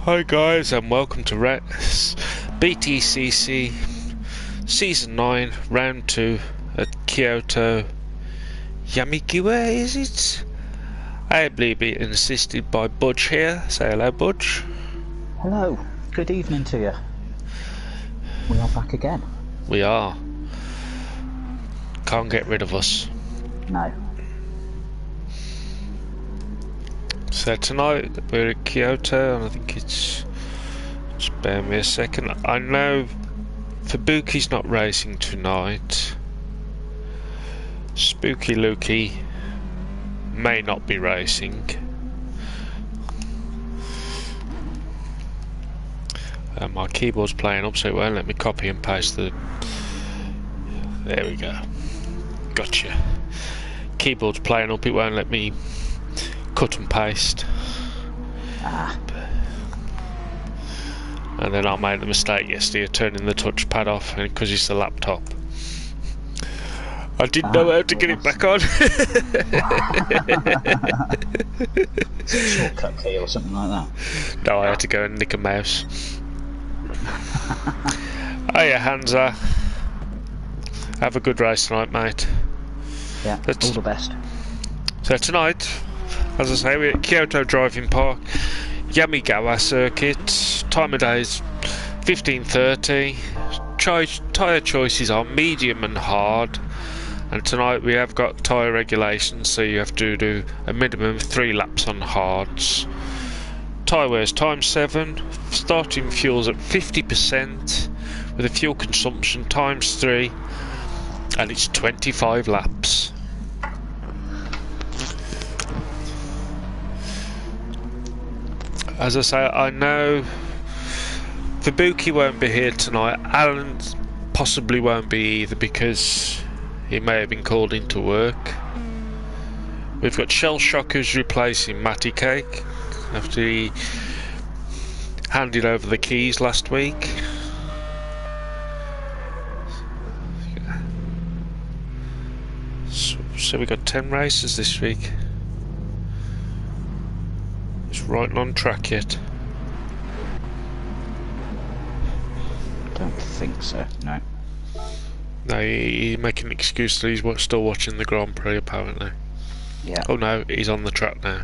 Hi guys, and welcome to BTCC Season 9 Round 2 at Kyoto. Yamigiwa, is it? I believe being assisted by Budge here. Say hello, Budge. Hello, good evening to you. We are back again. We are. Can't get rid of us. No. So tonight we're at Kyoto, and I think it's... just bear me a second. I know Fubuki's not racing tonight. Spooky Lukey may not be racing. My keyboard's playing up, so it won't let me copy and paste the... There we go. Gotcha. Keyboard's playing up, it won't let me cut and paste. And then I made the mistake yesterday of turning the touchpad off because it's the laptop. I didn't know how to get it back on. Shortcut key or something like that. No, I had to go and nick a mouse. Hiya, Hansa. Have a good race tonight, mate. Yeah, all the best. So tonight, as I say, we're at Kyoto Driving Park, Yamigawa Circuit. Time of day is 15:30. Tyre choices are medium and hard. And tonight we have got tyre regulations, so you have to do a minimum of 3 laps on hards. Tyre wears ×7. Starting fuel's at 50% with a fuel consumption ×3, and it's 25 laps. As I say, I know Fubuki won't be here tonight. Alan possibly won't be either because he may have been called into work. We've got Shell Shockers replacing Matty Cake after he handed over the keys last week. So we've got 10 races this week. It's right on track yet. Don't think so, no. No, he's making an excuse that he's still watching the Grand Prix apparently. Yeah. Oh no, he's on the track now.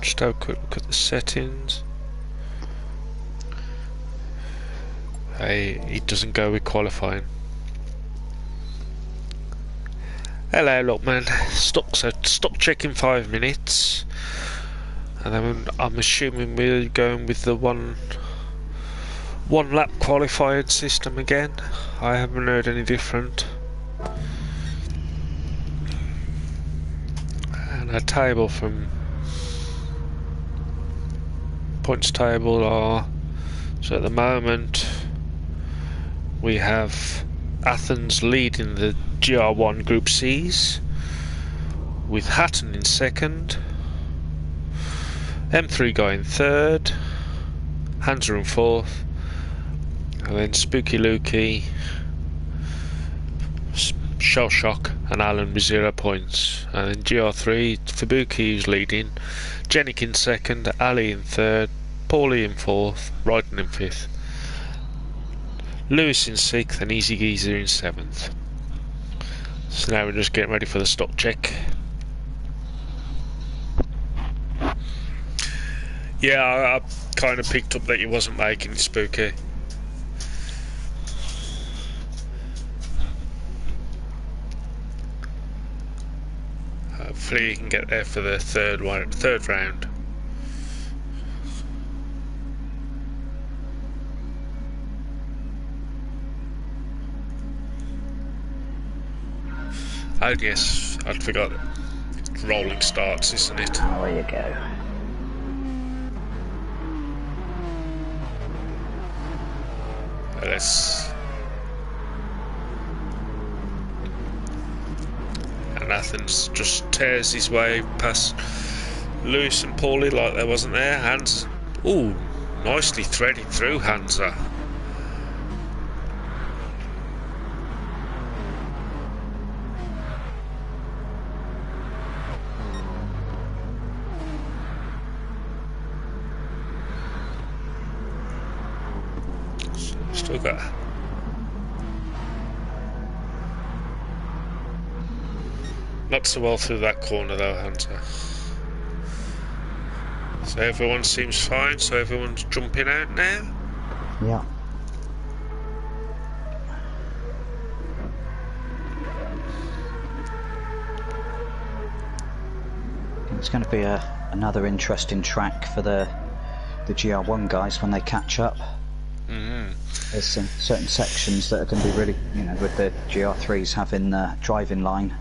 Just have a quick look at the settings. Hey, he doesn't go with qualifying. Hello, look man. Stop checking 5 minutes. And then I'm assuming we're going with the one lap qualifying system again. I haven't heard any different. And our table from points table are, so at the moment we have Athens leading the GR1 Group C's with Hatton in second, M3 going third, Hansa in fourth, and then Spooky Lukey, Shell Shock and Alan with 0 points. And then GR3, Fubuki is leading, Jenik in second, Ali in third, Paulie in fourth, Ryden in fifth, Lewis in sixth, and Easy Geezer in seventh. So now we're just getting ready for the stock check. Yeah, I kind of picked up that he wasn't making it, Spooky. Hopefully he can get there for the third round. Oh yes, I'd forgot. Rolling starts, isn't it? Oh, there you go. And Athens just tears his way past Lewis and Paulie like there wasn't there. Hands, ooh, nicely threaded through Hansa. So we've got... Not so well through that corner though, Hunter. So everyone seems fine, so everyone's jumping out now? Yeah. It's going to be another interesting track for the GR1 guys when they catch up. There's some certain sections that are going to be really, you know, with the GR3s having the driving line.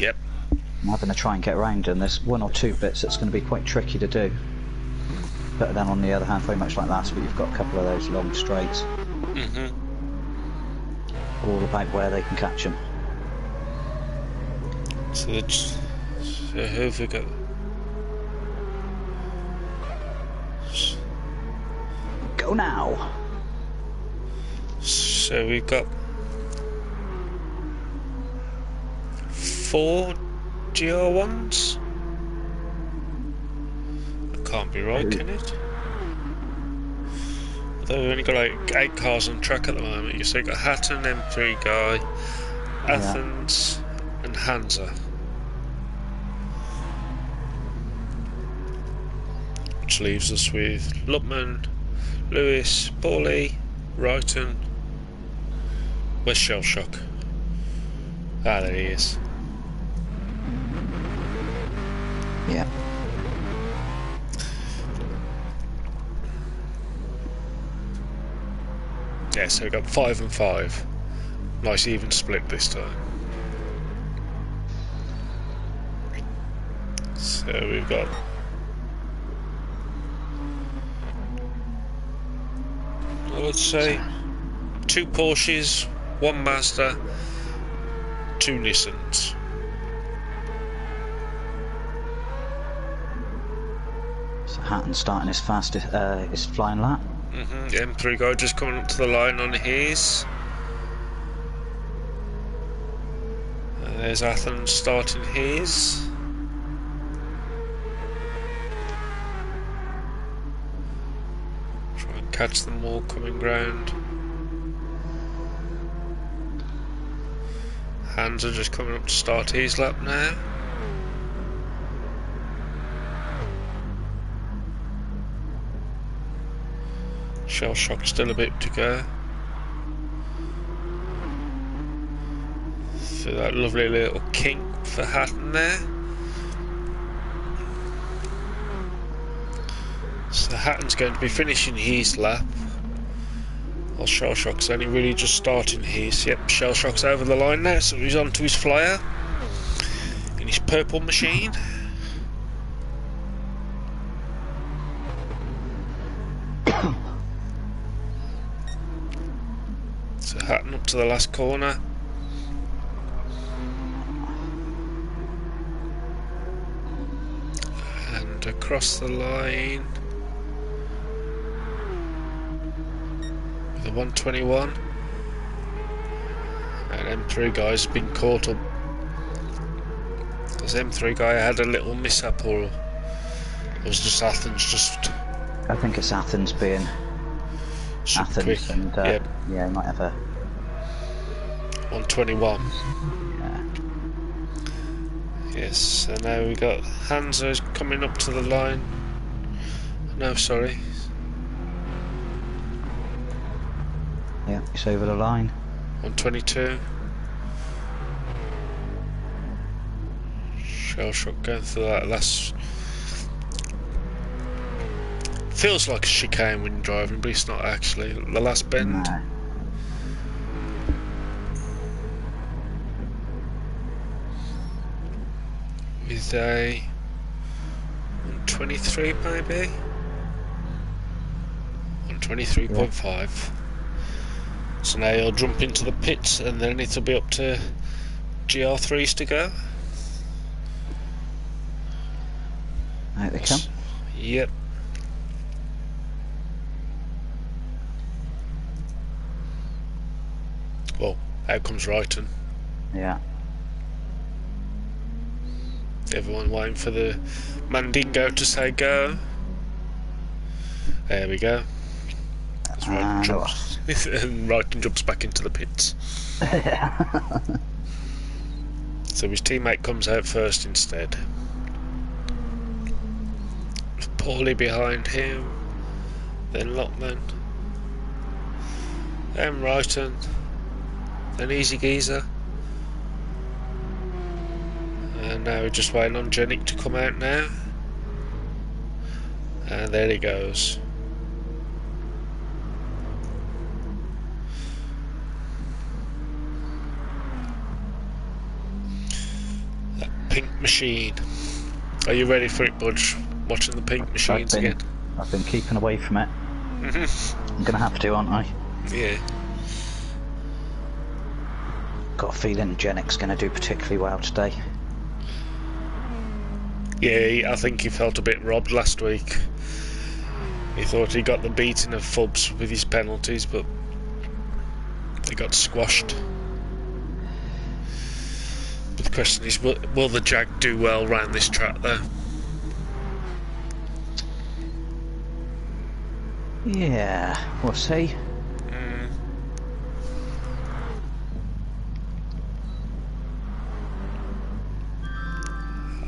Yep. And having to try and get around, and there's one or two bits that's going to be quite tricky to do. But then on the other hand, very much like last week, you've got a couple of those long straights. All about where they can catch them. So who have we got? Go now! So we've got 4 GR1s? That can't be right, can it? Although we've only got like 8 cars on track at the moment. You say you've got Hatton, M3 guy, Athens, and Hansa. Which leaves us with Lupman, Lewis, Paulie, Wrighton. Where's Shell Shock? Ah, there he is. Yeah. Yeah, so we've got 5 and 5. Nice even split this time. So we've got... I would say 2 Porsches, 1 Mazda, 2 Nissans. So Hatton starting his fastest, his flying lap. The M3 guy just coming up to the line on his. There's Athens starting his. Try and catch them all coming round. Hands are just coming up to start his lap now. Shell Shock still a bit to go. So that lovely little kink for Hatton there. So Hatton's going to be finishing his lap. While Shell Shock's only really just starting his. Yep, Shell Shock's over the line now, so he's onto his flyer. In his purple machine. So Hatton up to the last corner. And across the line with a 121. And M3 guy's been caught up. Because M3 guy had a little mishap, or it was just Athens just... I think it's Athens being Athens quick. and Yep. yeah, he might have a 121. Yeah. Yes, so now we got Hansa coming up to the line. No, sorry. Yeah, he's over the line. 122. Shell Shock going through that last... Feels like a chicane when you're driving, but it's not actually. The last bend. No. With a 123 maybe? 123.5. So now you'll jump into the pits and then it'll be up to GR3s to go. Out they come. Yep. Well, out comes Wrighton. Yeah. Everyone waiting for the Mandingo to say go. There we go. Right, jumps, and Wrighton jumps back into the pits. So his teammate comes out first instead. Paulie behind him, then Lockman, then Wrighton, then Easy Geezer. And now we're just waiting on Jennick to come out now. And there he goes. That pink machine. Are you ready for it, Budge? Watching the pink machines again? I've been keeping away from it. I'm gonna have to, aren't I? Yeah. Got a feeling Jennick's gonna do particularly well today. Yeah, I think he felt a bit robbed last week. He thought he got the beating of Fubs with his penalties, but he got squashed. But the question is, will the Jag do well round this track though? Yeah, we'll see.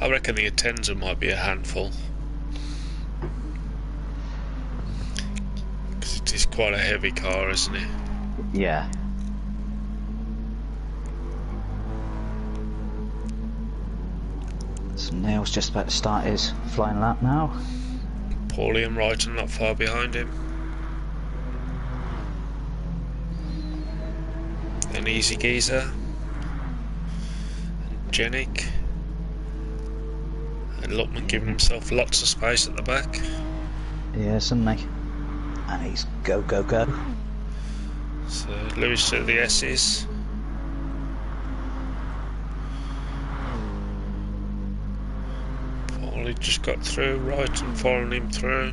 I reckon the Atenza might be a handful. Because it is quite a heavy car, isn't it? Yeah. So Neil's just about to start his flying lap now. Paulie and Wrighton not far behind him. Then Easy Geezer. And Jennick. And Luckman giving himself lots of space at the back. Yeah, suddenly. And he's go, go, go. So Lewis to the S's. Paulie just got through, Wrighton following him through.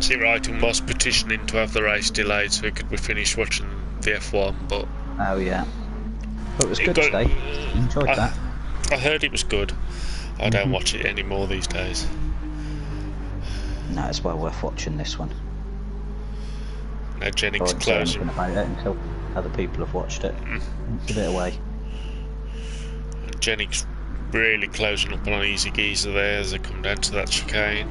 See, Wrighton was petitioning to have the race delayed so he could be finished watching the F1, but... Oh yeah. But it was good today. Enjoyed that. I heard it was good. I don't watch it anymore these days. No, it's well worth watching this one. Now Jennick's I won't say closing. anything about it until other people have watched it. It's a bit away. Jennick's really closing up on Easy Geezer there as they come down to that chicane.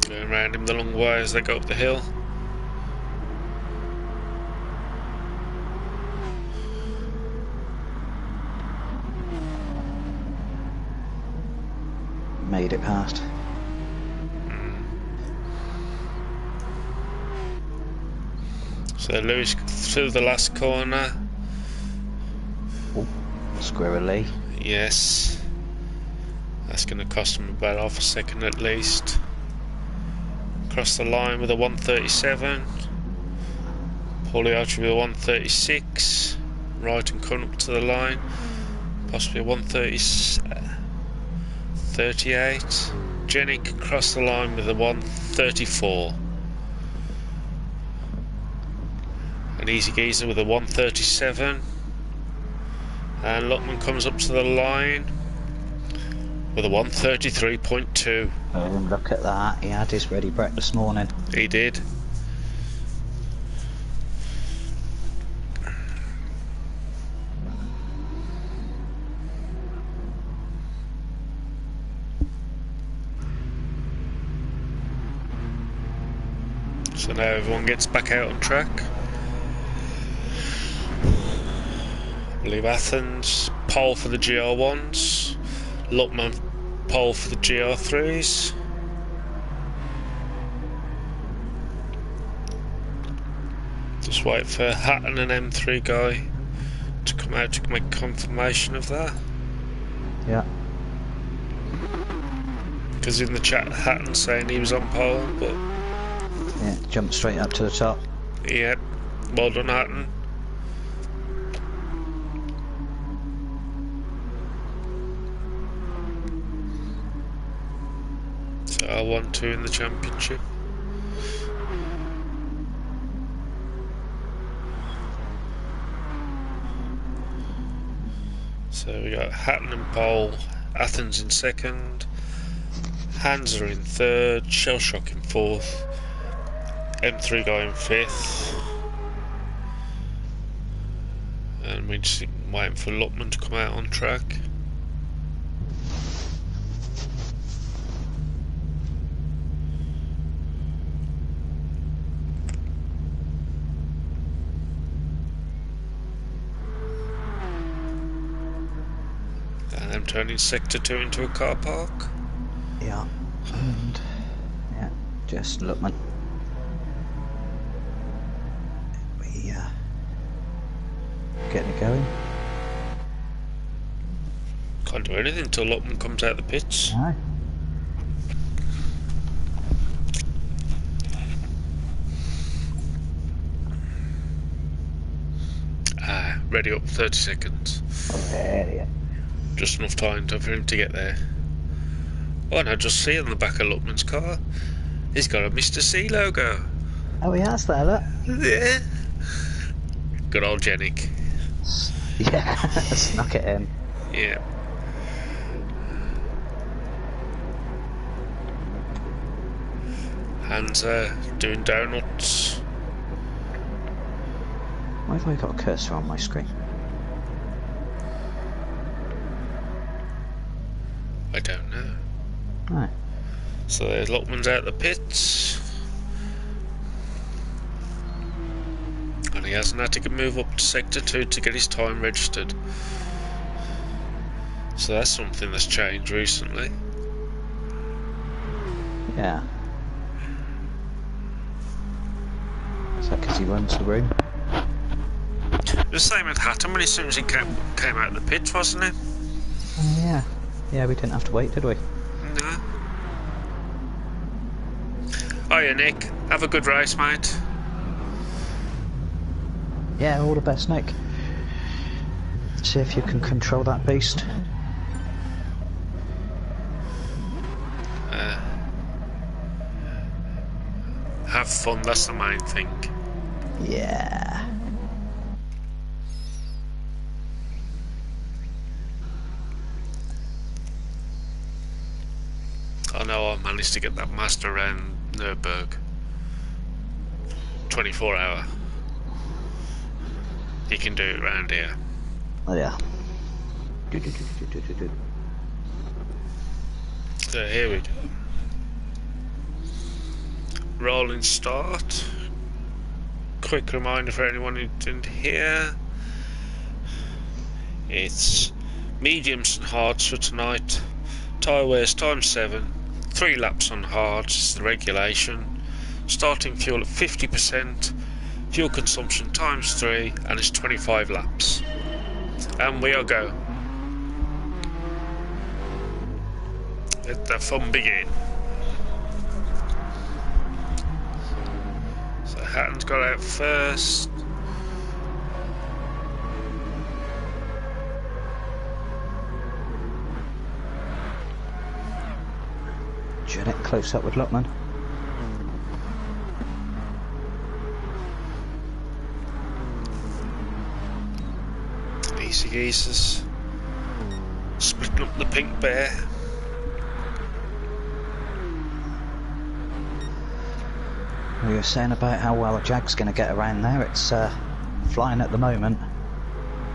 Going around him the long way as they go up the hill. Made it past. So Lewis through the last corner. Oh, squirrely. Yes. That's going to cost him about half a second at least. Across the line with a 137. Paulie Archer with a 136. Right and coming up to the line. Possibly a 138. Jennick across the line with a 134. An Easy Geezer with a 137. And Luckman comes up to the line with a 133.2. Oh, look at that. He had his ready brek this morning. He did. So now everyone gets back out on track. I believe Athens pole for the GR1s, Luckman pole for the GR3s. Just wait for Hatton and M3 guy to come out to make confirmation of that. Yeah. Because in the chat Hatton saying he was on pole, but Yeah, jumped straight up to the top. yeah, well done Hatton. So I won 2 in the championship. So we got Hatton and pole, Athens in second, Hansa in third, Shellshock in fourth, M3 guy in fifth, and we're just waiting for Lutman to come out on track. And I'm turning sector 2 into a car park. Yeah, and yeah, just Lutman. We getting it going. Can't do anything until Lutman comes out of the pits. No. Ready up 30 seconds. Ready. Just enough time for him to get there. Oh, and I just see on the back of Lutman's car, he's got a Mr. C logo. Oh, he has there, look. Yeah. Good old Genic. Yeah, snuck it in. Yeah. Hansa doing donuts. Why have I got a cursor on my screen? I don't know. No. So there's Lutman's out the pits. And he hasn't had to move up to sector 2 to get his time registered. So that's something that's changed recently. Yeah. Is that because he runs the room? The same with Hatton as soon as he came out of the pits, wasn't it? Yeah. Yeah, we didn't have to wait, did we? No. Hiya, Nick. Have a good race, mate. Yeah, all the best, Nick. See if you can control that beast. Have fun, that's the main thing. Yeah. I know I managed to get that master around Nürburgring. 24 hour. You can do it around here. Oh yeah. So here we go. Rolling start. Quick reminder for anyone who didn't hear. It's mediums and hards for tonight. Tyre wears times 7. 3 laps on hards is the regulation. Starting fuel at 50%. Fuel consumption times 3, and it's 25 laps. And we are go. Let the fun begin. So Hatton's got out first. Janet close up with Lutman. Easy geezers. Splitting up the pink bear. We were saying about how well a Jag's going to get around there. It's flying at the moment.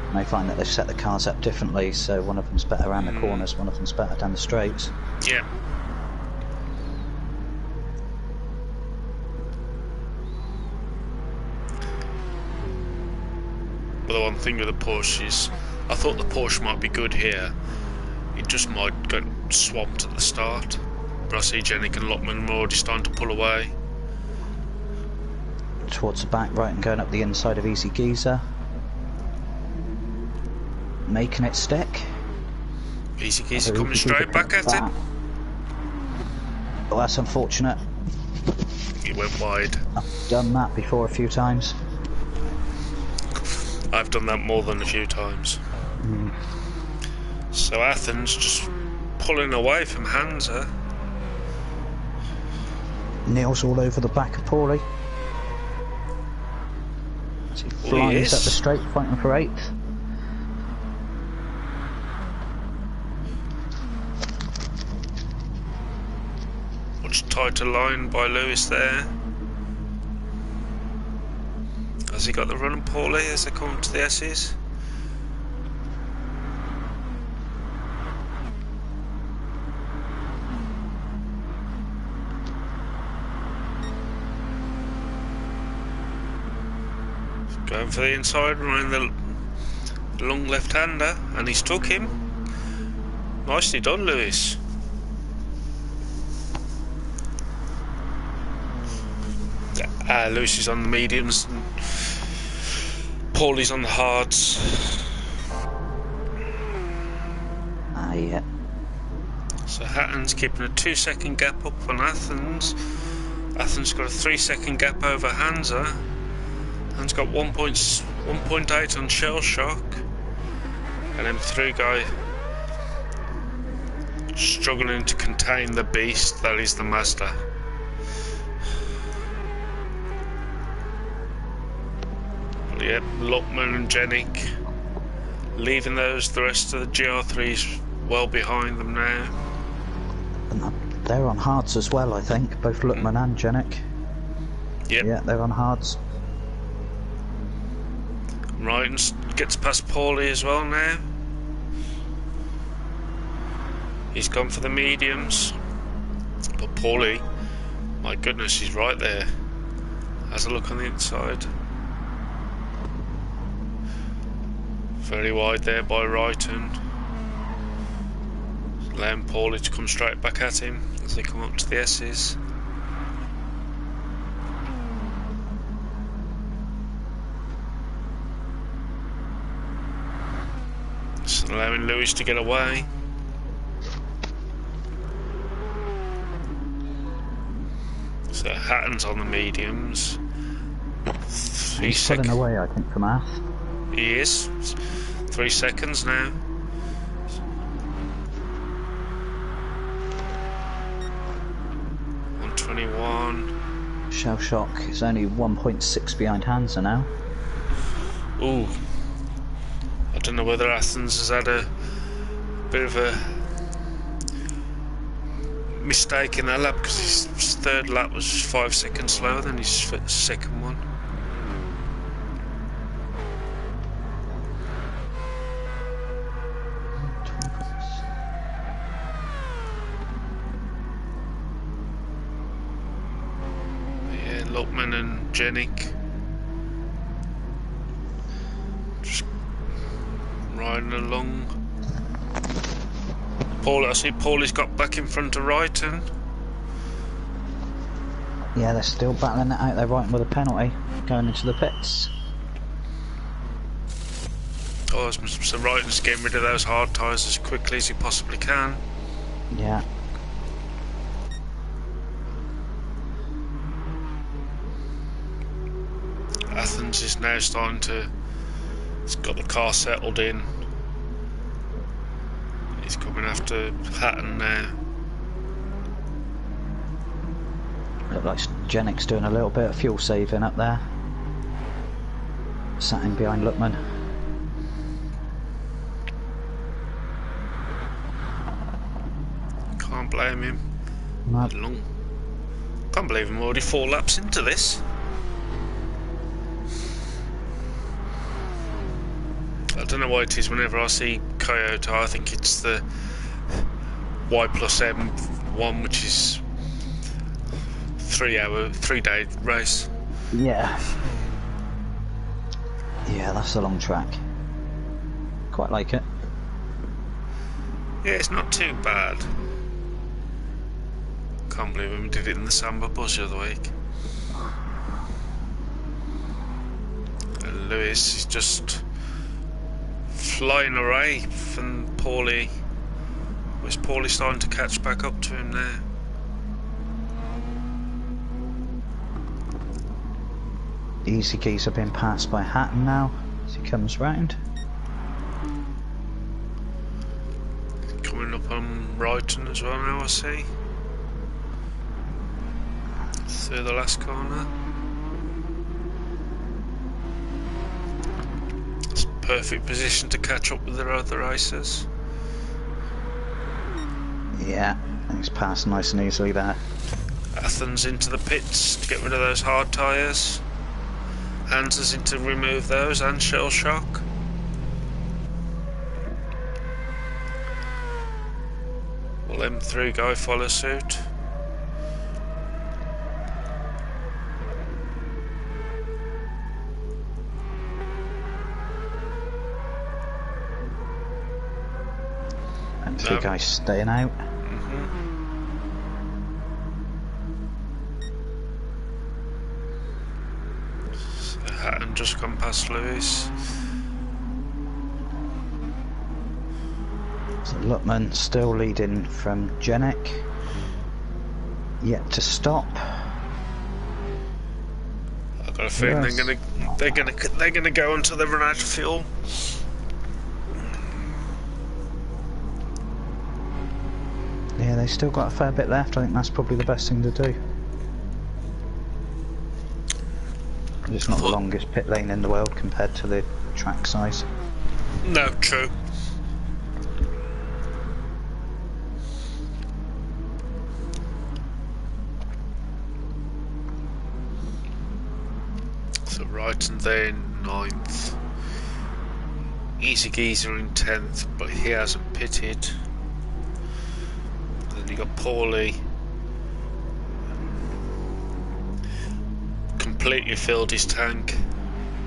And I find that they've set the cars up differently, so one of them's better around the corners, one of them's better down the straights. Yeah. But the one thing with the Porsche is, I thought the Porsche might be good here. It just might get swamped at the start. But I see Genic and Lutman already starting to pull away. Towards the back, right, and going up the inside of Easy Geezer. Making it stick. Easy Geezer coming straight back at him. Well, that's unfortunate. He went wide. I've done that before a few times. I've done that more than a few times. So Athens just pulling away from Hansa. Neil's all over the back of Paulie. As he flies up the straight, fighting for 8th. Much tighter line by Lewis there. Has he got the run poorly as they come to the S's? Going for the inside, running the long left-hander, and he's took him. Nicely done, Lewis. Lewis is on the mediums, and Paulie's on the hards. Yeah. So Hatton's keeping a 2-second gap up on Athens. Athens got a 3-second gap over Hansa. Han's got 1.8 on Shell Shock. And M3 guy struggling to contain the beast that is the Mazda. Yep, Luckman and Jenik leaving the rest of the GR3s well behind them now. And they're on hards as well, I think, both Luckman and Jenik. Yep. Yeah, they're on hards. Right, and gets past Paulie as well now. He's gone for the mediums. But Paulie, my goodness, he's right there. Has a look on the inside. Very wide there by Wrighton. Allowing Paulie to come straight back at him as they come up to the S's. Just allowing Lewis to get away. So Hatton's on the mediums. He's pulling away, I think, from Ath. He is. 3 seconds now. Shell Shock is only 1.6 behind Hansa now. Ooh. I don't know whether Athens has had a bit of a mistake in that lap, because his third lap was 5 seconds slower than his second one. Luckman and Jenik just riding along. I see Paulie's got back in front of Wrighton. Yeah, they're still battling it out. They're Wrighton with a penalty going into the pits. Oh, so Wrighton's getting rid of those hard tyres as quickly as he possibly can. Yeah. Athens is now starting to... He's got the car settled in. He's coming after Hatton now. Looks like Jenik's doing a little bit of fuel saving up there. Sat in behind Luckman. Can't blame him. No. Can't believe I'm already 4 laps into this. I don't know why it is whenever I see Kyoto, I think it's the Y plus M one, which is 3-day race. Yeah. Yeah, that's a long track. Quite like it. Yeah, it's not too bad. Can't believe we did it in the Sambabus the other week. And Lewis is just flying away from Paulie. Where's Paulie starting to catch back up to him now? Easy Keys have been passed by Hatton now as he comes round. Coming up on Wrighton as well now, I see. Through the last corner. It's a perfect position to catch up with the other racers. Yeah, he's passed nice and easily there. Athens into the pits to get rid of those hard tyres. Hans in to remove those and Shell Shock. Will M3 guy follow suit? And 3 guys staying out. Hatton just come past Lewis. So Luttman still leading from Jenik. Yet to stop. I've got a feeling they're gonna go until they run out of fuel. Yeah, they still got a fair bit left. I think that's probably the best thing to do. It's not the longest pit lane in the world compared to the track size. No, true. So right and then 9th. Easy Geezer in 10th, but he hasn't pitted. Then you got Paulie. Completely filled his tank,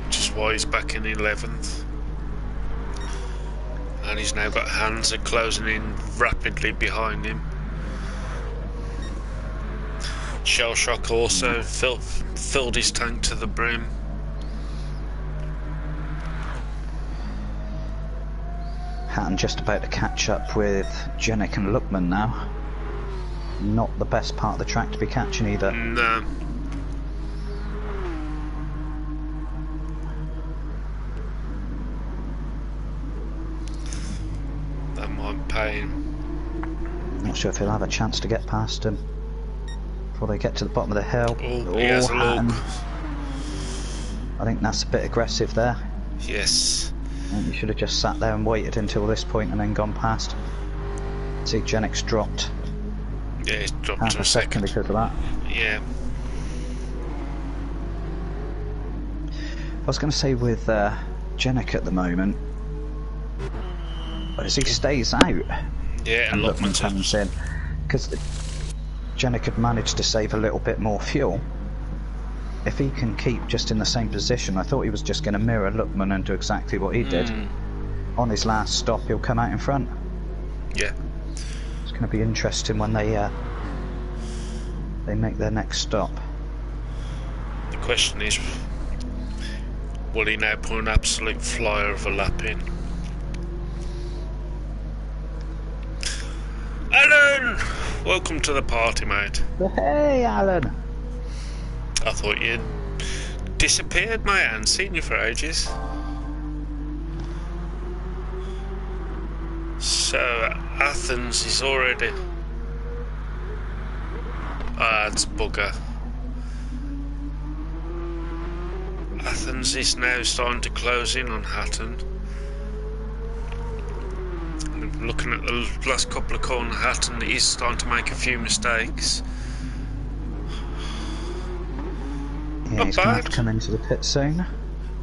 which is why he's back in 11th. And he's now got Hansa closing in rapidly behind him. Shell Shock also filled his tank to the brim. Hatton just about to catch up with Jenik and Luckman now. Not the best part of the track to be catching either. No. That might pay him. Not sure if he'll have a chance to get past him before they get to the bottom of the hill. Oh, he has a look. I think that's a bit aggressive there. Yes. I think you should have just sat there and waited until this point and then gone past. See, Jenik's dropped. Yeah, he's dropped half to a second because of that. Yeah. I was going to say with Jenik at the moment, as he stays out, Yeah, and Luckman Luckman comes in, because Jenik had managed to save a little bit more fuel. If he can keep just in the same position, I thought he was just going to mirror Luckman and do exactly what he did. On his last stop, he'll come out in front. Yeah. It's going to be interesting when they make their next stop. The question is, will he now put an absolute flyer of a lap in? Alan! Welcome to the party, mate. Hey, Alan! I thought you'd disappeared, mate. I hadn't seen you for ages. So, Athens is already... Ah, it's bugger. Athens is now starting to close in on Hatton. And looking at the last couple of corners, Hatton is starting to make a few mistakes. Yeah, he's going to have to come into the pit soon.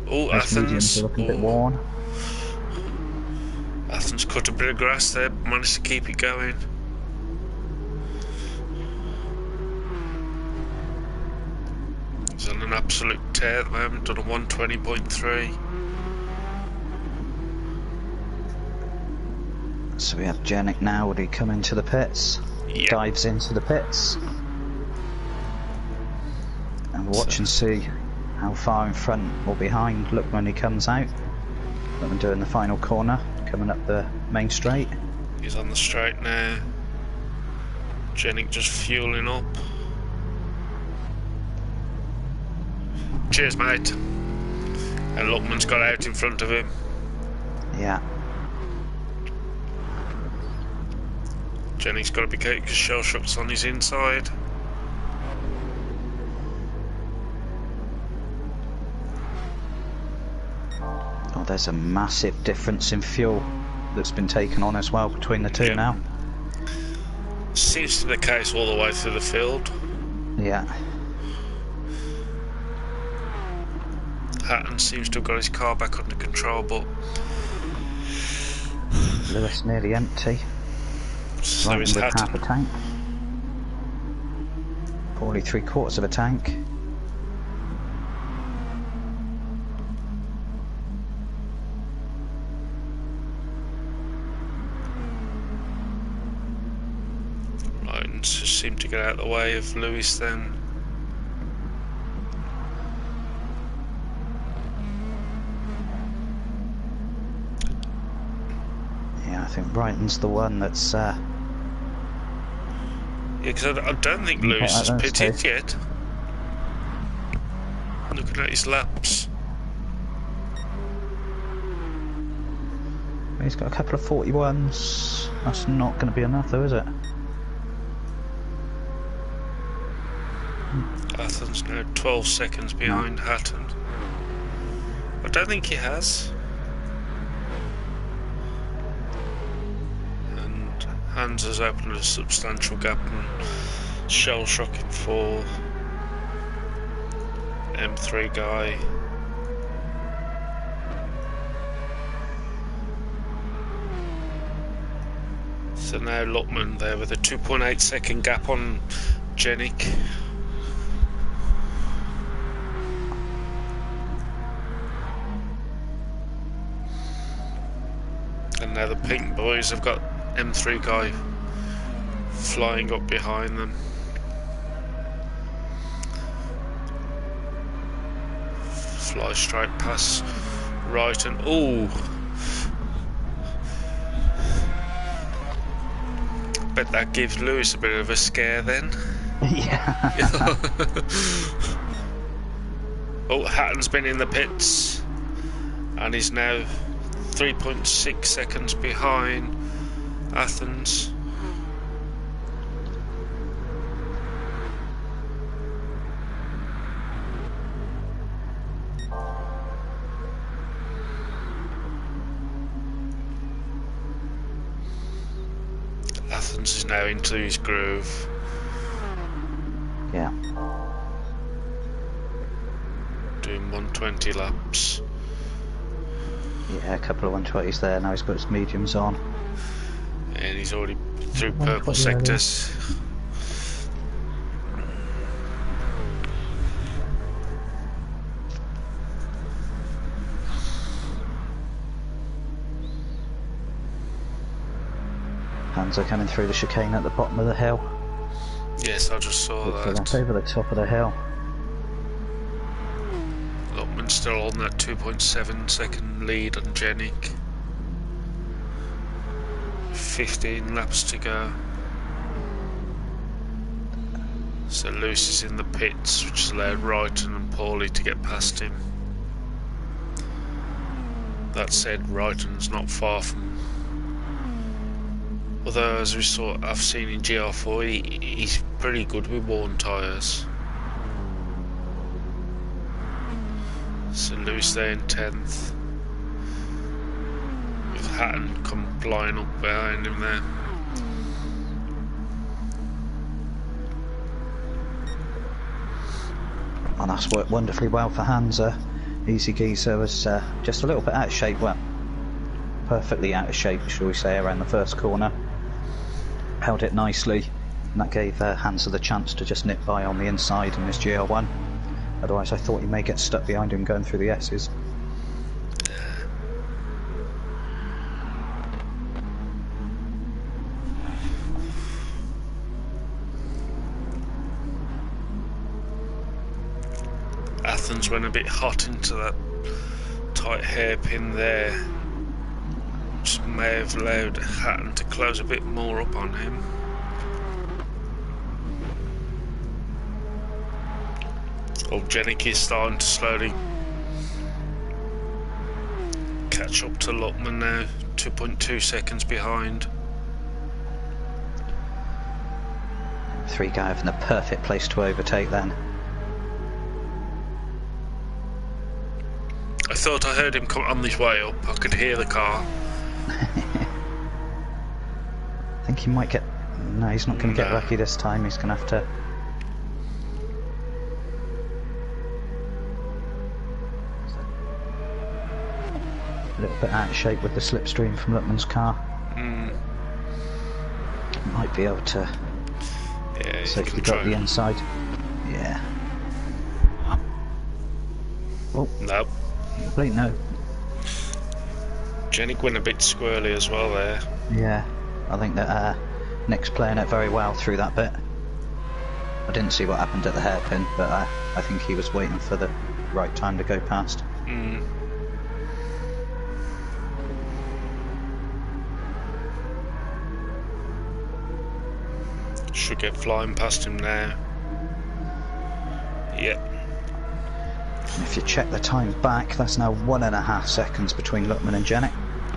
Oh, Those mediums Athens. are looking a bit worn. Athens cut a bit of grass there, managed to keep it going. He's on an absolute tear at the moment, on a 120.3. So we have Jenik now. Would he come into the pits? Yep. Dives into the pits. And we'll watch and see how far in front or behind Look when he comes out. Look doing the final corner, coming up the main straight. He's on the straight now. Jenik just fueling up. Cheers, mate. And Luckman's got out in front of him. Yeah. Jenik's got to be careful because Shell Shock's on his inside. Oh, there's a massive difference in fuel that's been taken on as well between the two now. seems to be the case all the way through the field. Yeah. Hatton seems to have got his car back under control, but Lewis nearly empty. so Right is with half a Hatton. tank. Probably 3/4 of a tank. Right, and just seem to get out of the way of Lewis then. Yeah, I think Brighton's the one that's Yeah, because I don't think Lewis has those pitted two. yet. Looking at his laps. He's got a couple of 41s. That's not going to be enough though, is it? Athens now 12 seconds behind Hatton. I don't think he has. And Hans has opened a substantial gap and shell shocking for M3 guy. So now Luckman there with a 2.8 second gap on Jenik. And now the pink boys have got M3 guy flying up behind them. Fly straight past right and ooh. Bet that gives Lewis a bit of a scare then. Yeah. Oh, Hatton's been in the pits and he's now 3.6 seconds behind Athens. Athens is now into his groove. Yeah. Doing 120 laps. Yeah, a couple of 120s there. Now he's got his mediums on. And he's already through 120 purple sectors. Hands are coming through the chicane at the bottom of the hill. Yes, I just saw Look for that. that over the top of the hill. Luckman's still on that 2.7 second lead on Jenik. 15 laps to go. So Lewis is in the pits, which has allowed Wrighton and Paulie to get past him. That said, Wrighton's not far from. Although, as we saw, I've seen in GR4, he's pretty good with worn tyres. So Lewis there in 10th. With Hatton come flying up behind him there. And that's worked wonderfully well for Hansa. Easy Geezer was just a little bit out of shape, well, perfectly out of shape, shall we say, around the first corner. Held it nicely, and that gave Hansa the chance to just nip by on the inside in his GR1. Otherwise I thought he may get stuck behind him going through the S's. Athens went a bit hot into that tight hairpin there, which may have allowed Hatton to close a bit more up on him. Oh, Jenik is starting to slowly catch up to Luckman now, 2.2 seconds behind. 3 guy in the perfect place to overtake then. I thought I heard him come on his way up. I could hear the car. I think he might get No, he's not going to get lucky this time. He's going to have to... A little bit out of shape with the slipstream from Lutman's car. Might be able to safely got the inside. Yeah. Oh. Nope. Complete no. Jenik went a bit squirrely as well there. Yeah. I think that Nick's playing it very well through that bit. I didn't see what happened at the hairpin, but I think he was waiting for the right time to go past. Should get flying past him now. Yep. If you check the time back, that's now 1.5 seconds between Lutman and Jenik.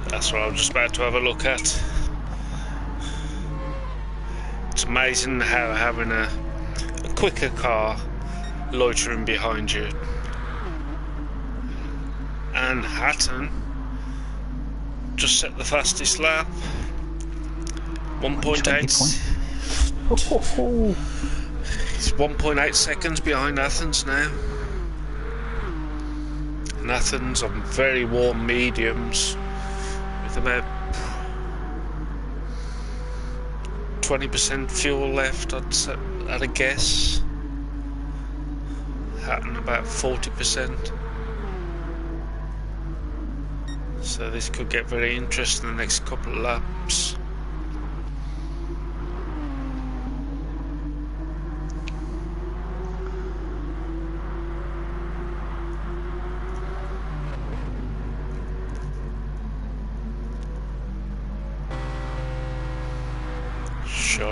That's what I was just about to have a look at. It's amazing how having a quicker car loitering behind you. And Hatton just set the fastest lap. 1.8. He's 1.8 seconds behind Athens now. And Athens on very warm mediums with about 20% fuel left, I'd a guess. Hatton about 40%. So this could get very interesting in the next couple of laps.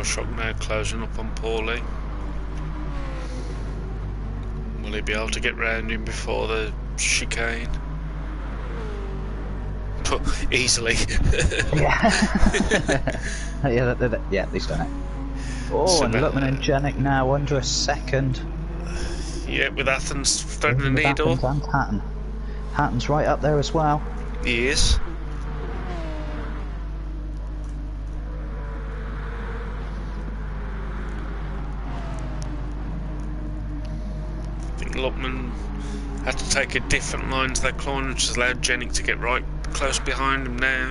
Shock now closing up on Paulie. Will he be able to get round him before the chicane? Easily. Yeah, he's done it. Oh, so and Lutman and Jenik now under a second. Yeah, with Athens threading the needle. And Hatton. Hatton's right up there as well. He is. Lutman had to take a different line to that corner, which has allowed Jenik to get right close behind him now.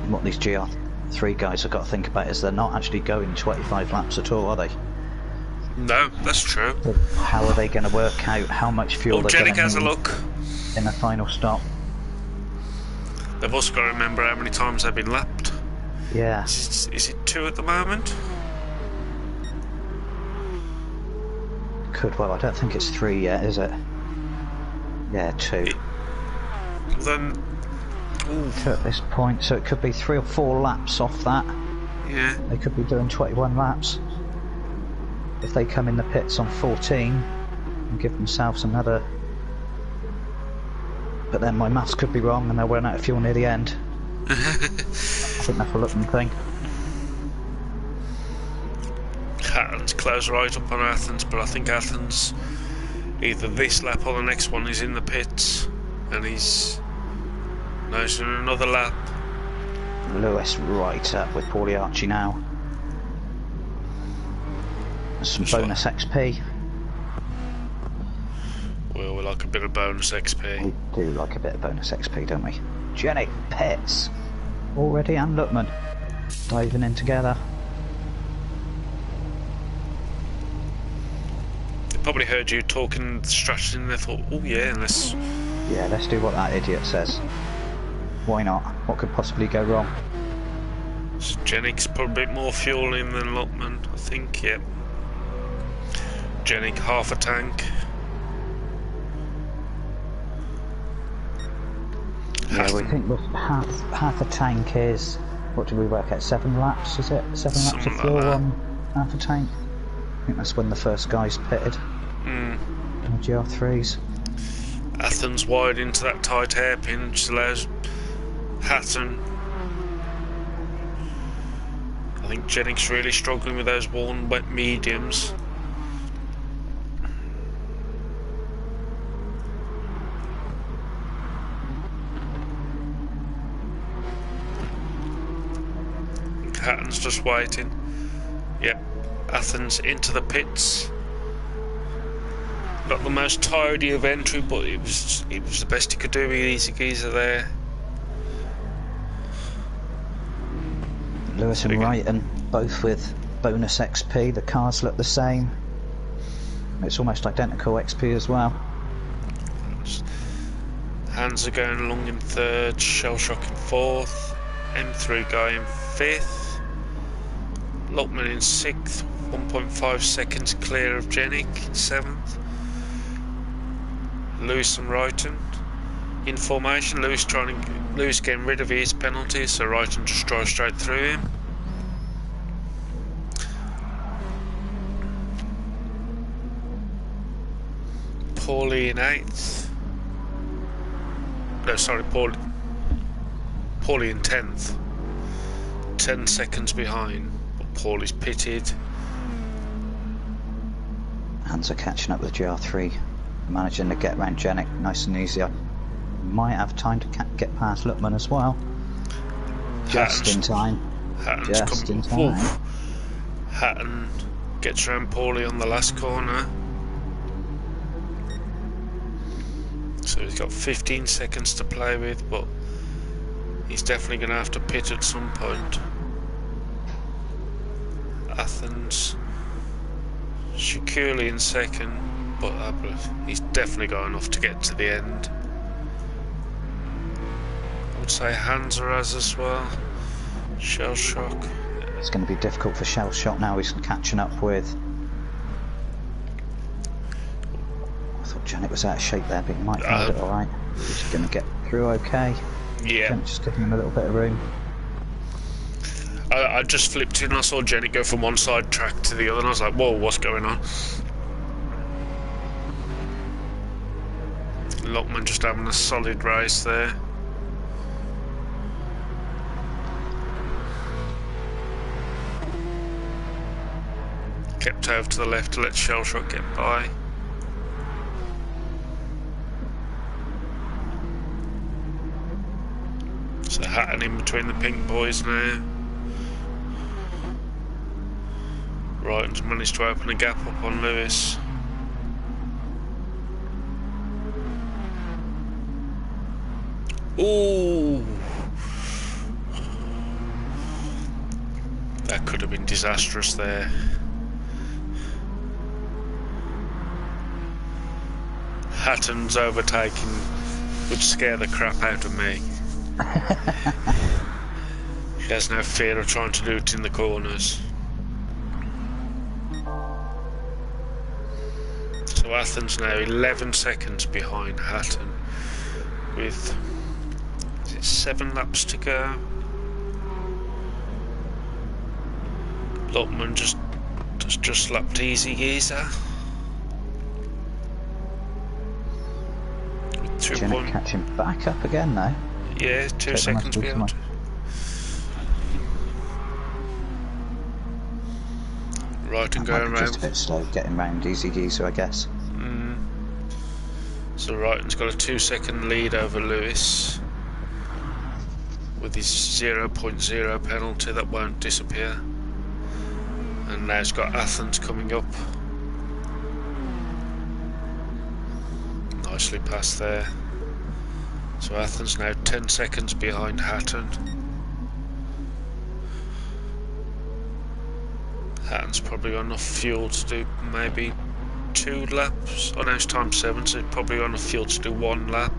What these GR3 guys have got to think about is they're not actually going 25 laps at all, are they? No, that's true. So how are they going to work out how much fuel they're going to need has a look in the final stop? They've also got to remember how many times they've been lapped. Yeah. Is it 2 at the moment? Well, I don't think it's 3 yet, is it? Yeah, 2. Then... At this point, so it could be 3 or 4 laps off that. Yeah. They could be doing 21 laps. If they come in the pits on 14 and give themselves another... But then my maths could be wrong and they'll run out of fuel near the end. I think that's a Lutman thing. Hatton's close right up on Athens, but I think Athens, either this lap or the next one, is in the pits, and he's doing another lap. Lewis right up with Paulie Archie now. Some bonus XP. Well, we like a bit of bonus XP. We do like a bit of bonus XP, don't we? Jenik pits already, and Lutman diving in together. They probably heard you talking the strategy and they thought, oh yeah, let's do what that idiot says. Why not? What could possibly go wrong? So Jenik's put a bit more fuel in than Lutman, I think. Yep. Jenik half a tank. Yeah, we think with half a tank is, what did we work at, 7 laps, is it? 7 laps of fuel on half a tank? I think that's when the first guys pitted. On the GR3s. Athens wide into that tight hairpin, which allows Hatton. I think Jenik's really struggling with those worn wet mediums. Hatton's just waiting. Yep, Athens into the pits. Not the most tidy of entry, but it was the best he could do with Easy Geezer there. Lewis and Wrighton, both with bonus XP. The cars look the same. It's almost identical XP as well. Hands are going along in third, Shellshock in fourth, M3 guy in fifth, Lockman in sixth, 1.5 seconds clear of Jenik in seventh. Lewis and Wrighton in formation. Lewis getting rid of his penalty, so Wrighton just drives straight through him. Paulie in eighth. No, sorry, Paulie in 10th. 10 seconds behind, but Paulie's pitted. Hands are catching up with GR3, managing to get round Jenik nice and easy. I might have time to get past Luckman as well. Just in time. Just in time. Hatton gets round Paulie on the last corner. So he's got 15 seconds to play with, but he's definitely going to have to pit at some point. Athens securely in second, but he's definitely got enough to get to the end. I would say Hands are as well. Shellshock. It's going to be difficult for Shellshock now. He's catching up with. I thought Janet was out of shape there, but he might find it alright. He's going to get through okay. Yeah. Just giving him a little bit of room. I just flipped in and I saw Jenny go from one side track to the other and I was like, whoa, what's going on? Lockman just having a solid race there. Kept over to the left to let Shellshock get by. So Hatton in between the pink boys now. Wrighton's managed to open a gap up on Lewis. Ooh! That could have been disastrous there. Hatton's overtaking would scare the crap out of me. He has no fear of trying to do it in the corners. So Athens now 11 seconds behind Hatton with 7 laps to go. Lockman just lapped Easy Geezer. Janet catching back up again now. Yeah, 2 seconds behind. Right and going around. Just a bit slow getting round Easy Geezer, I guess. So Wrighton's got a 2-second lead over Lewis with his 0.0 penalty that won't disappear. And now he's got Athens coming up. Nicely passed there. So Athens now 10 seconds behind Hatton. Hatton's probably got enough fuel to do maybe 2 laps. Oh no, it's time 7, so he's probably got enough fuel to do 1 lap.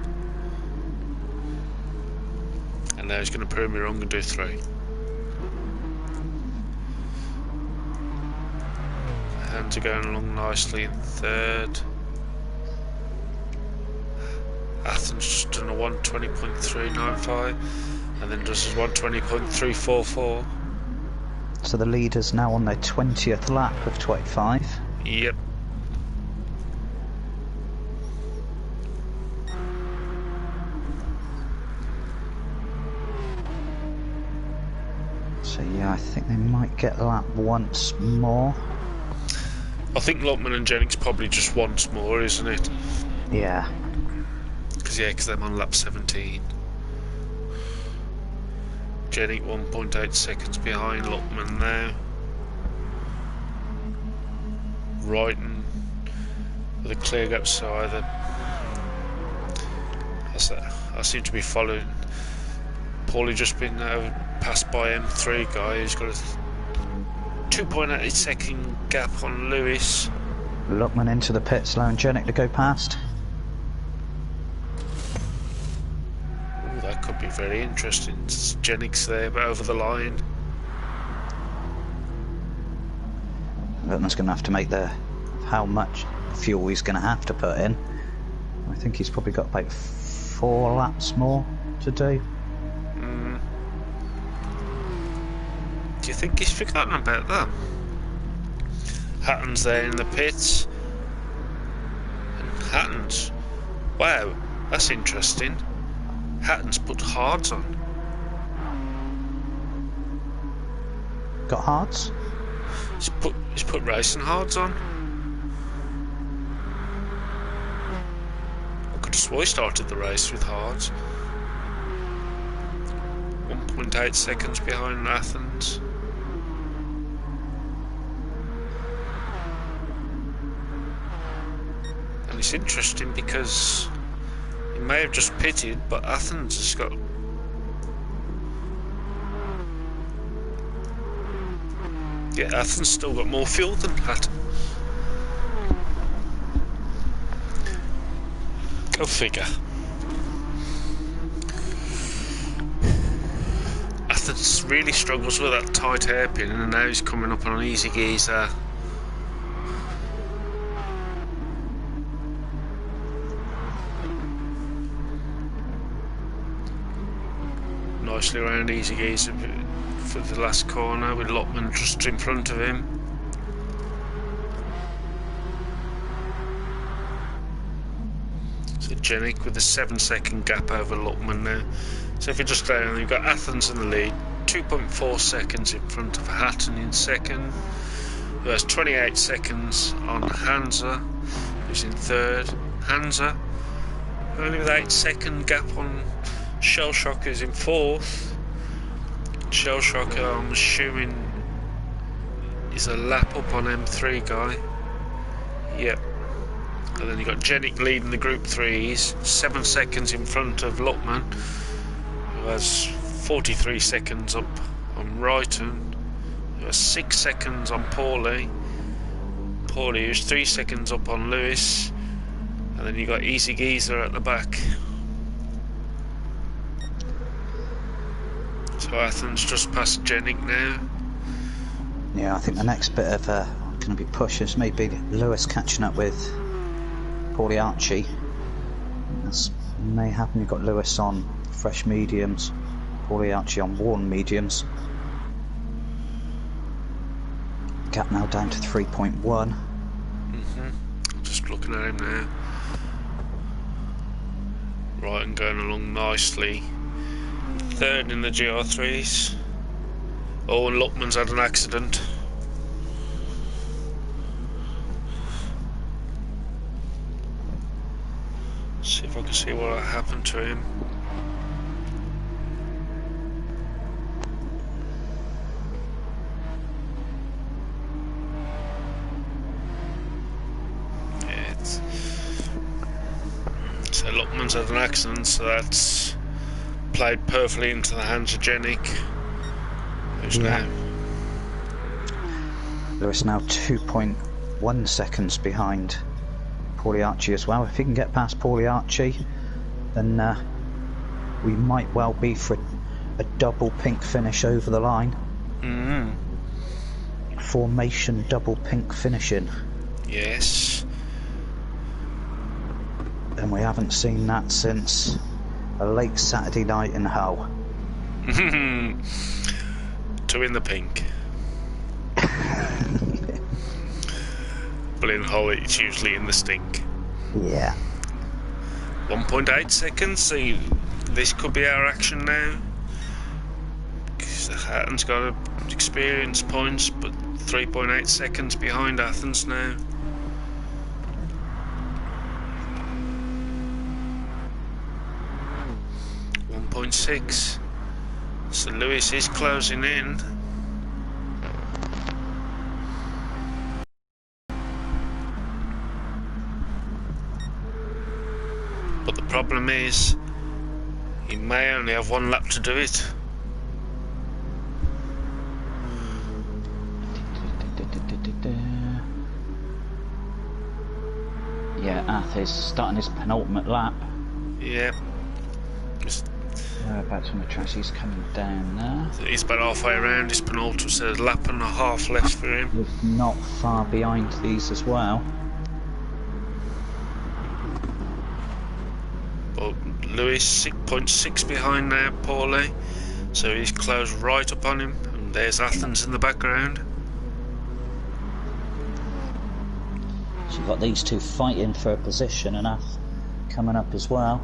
And now he's going to prove me wrong and do 3. Hands are going along nicely in third. Athens just done a 120.395 and then does his 120.344. So the leader's now on their 20th lap of 25. Yep. So yeah, I think they might get a lap once more. I think Lockman and Jennings probably just once more, isn't it? Yeah. Because they're on lap 17. Jenny 1.8 seconds behind Luckman now. Wrighton with a clear gap, so either I seem to be following. Paulie just been passed by M3 guy who's got a 2.8 second gap on Lewis. Luckman into the pits, allowing Jennick to go past. Ooh, that could be very interesting. Jennick's there, but over the line. Luckman's going to have to make how much fuel he's going to have to put in. I think he's probably got about 4 laps more to do. Do you think he's forgotten about that? Hatton's there in the pits. And Hatton's... Wow, that's interesting. Hatton's put hards on. Got hards? He's put racing hards on. I could have swore he started the race with hards. 1.8 seconds behind Athens. And it's interesting because he may have just pitted, but Athens has got... Yeah, Athens still got more fuel than Hatton. Go figure. Athens really struggles with that tight hairpin, and now he's coming up on an easy geezer. Nicely around easy geezer for the last corner with Lockman just in front of him. So Jennick with a 7-second gap over Lockman now. So if you just go down, you've got Athens in the lead, 2.4 seconds in front of Hatton in second, who has 28 seconds on Hansa, who's in third. Hansa only with 8-second gap on Shell Shock, who's in fourth. Shell Shock, I'm assuming, is a lap up on M3 guy. Yep. And then you've got Jennick leading the Group 3s, 7 seconds in front of Luckman, who has 43 seconds up on Wrighton, who has 6 seconds on Paulie, who's 3 seconds up on Lewis, and then you've got Easy Geezer at the back. So Athens just past Jennick now. Yeah, I think the next bit of going to be pushes, maybe Lewis catching up with Paulie Archie. That may happen. You've got Lewis on fresh mediums, Paulie Archie on worn mediums. Gap now down to 3.1. Just looking at him now. Right, and going along nicely. Third in the GR3s. Oh, and Luckman's had an accident. See if I can see what happened to him. Yeah, so Luckman's had an accident, so that's played perfectly into the hands of Jennick, who's now... Lewis now 2.1 seconds behind Paulie Archie as well. If he can get past Paulie Archie, then we might well be for a double pink finish over the line. Formation double pink finishing. Yes. And we haven't seen that since a late Saturday night in Hull. 2 in the pink. But in Hull it's usually in the stink. Yeah. 1.8 seconds, so this could be our action now. Because Hatton's got experience points, but 3.8 seconds behind Athens now. .6 So Lewis is closing in. But the problem is, he may only have one lap to do it. Yeah, Ath is starting his penultimate lap. Yeah. Whereabouts on the track? He's coming down there. He's about halfway around his penultimate, so there's a lap and a half left for him. He's not far behind these as well. But Lewis 6.6 behind now, Paulie. So he's closed right up on him. And there's Athens in the background. So you've got these two fighting for a position, and Ath coming up as well.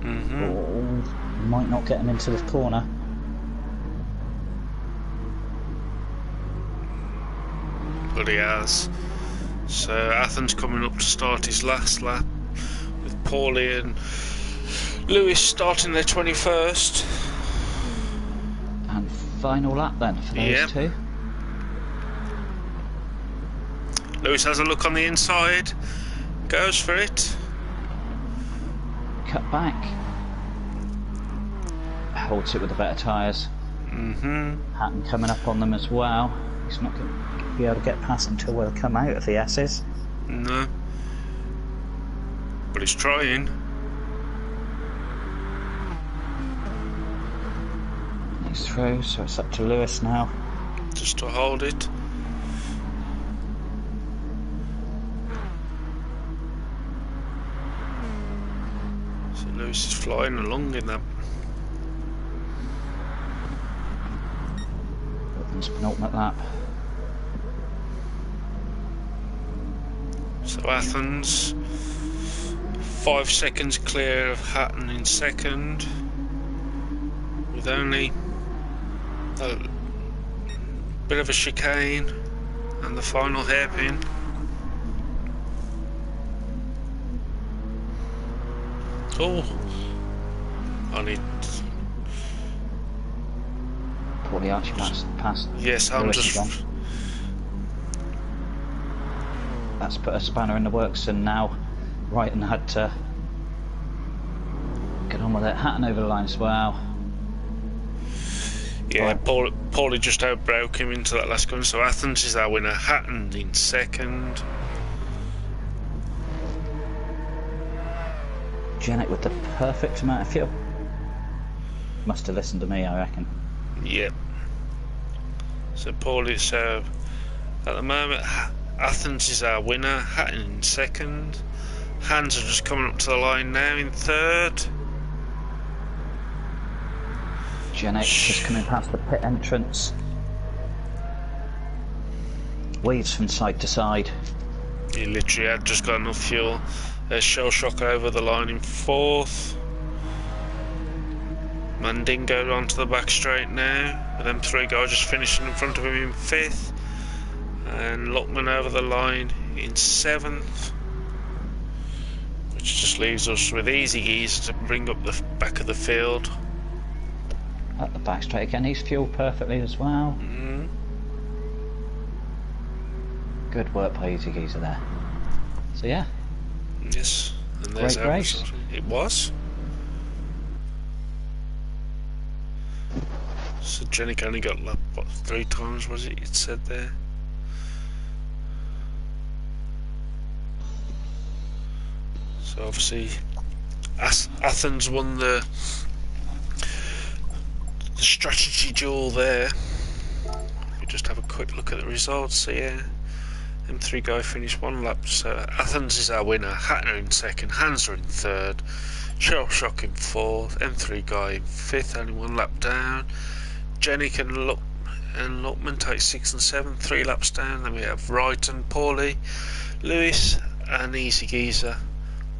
Might not get him into the corner. But he has. So Athens coming up to start his last lap, with Paulie and Lewis starting their 21st. And final lap then for those two. Lewis has a look on the inside, goes for it. Cut back. Holds it with the better tyres. Hatton coming up on them as well. He's not going to be able to get past until we'll come out of the S's. No. But he's trying. He's through, so it's up to Lewis now. Just to hold it. So Lewis is flying along in that. Opens penultimate lap. So Athens 5 seconds clear of Hatton in second, with only a bit of a chicane and the final hairpin. Oh, I need. Paulie Archie past. Yes, I'm Lewis just. again. That's put a spanner in the works, and now Wrighton had to get on with it. Hatton over the line as well. Yeah, Right. Paulie just outbroke him into that last gun, so Athens is our winner. Hatton in second. Janet with the perfect amount of fuel. Must have listened to me, I reckon. Yep. So Paulie, at the moment, Athens is our winner. Hatton in second. Hands are just coming up to the line now in third. Janet just coming past the pit entrance. Weaves from side to side. He literally had just got enough fuel. There's Shell Shock over the line in fourth. Mandingo onto the back straight now. With them three guys just finishing in front of him in fifth. And Luckman over the line in seventh. Which just leaves us with Easy Geezer to bring up the back of the field. At the back straight again, he's fueled perfectly as well. Good work by Easy Geezer there. So yeah. Yes, and there's Great race. result. It was. So Jenik only got lapped, what, 3 times was it said there? So obviously Athens won the strategy duel there. If we just have a quick look at the results, so yeah. M3 guy finished 1 lap, so Athens is our winner. Hatton in second, Hanser in third, Shell Shock in fourth, M3 guy in fifth, only 1 lap down. Jenik and Luckman take 6 and 7, 3 laps down. Then we have Wrighton, Paulie, Lewis and Easy Geezer,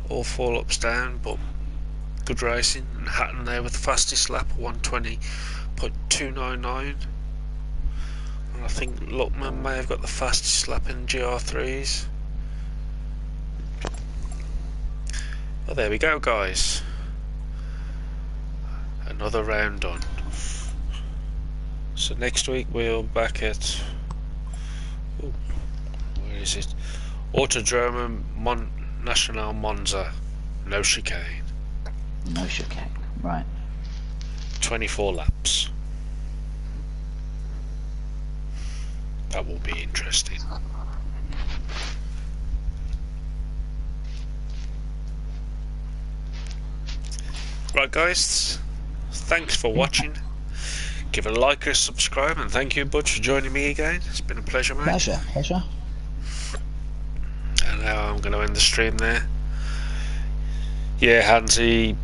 all 4 laps down, but good racing. And Hatton there with the fastest lap, 120.299. I think Luckman may have got the fastest lap in GR3s. Well, there we go, guys. Another round done. So next week we're back at, ooh, where is it? Autodrome National Monza. No chicane. No chicane. Right. 24 laps. That will be interesting. Right guys, thanks for watching. Give it a like or a subscribe, and thank you Butch for joining me again. It's been a pleasure, mate. Pleasure. And now I'm going to end the stream there. Yeah, Hansy,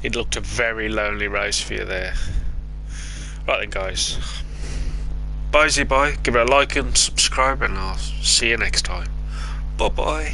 it looked a very lonely race for you there. Right then guys, bye, give it a like and subscribe, and I'll see you next time. Bye bye.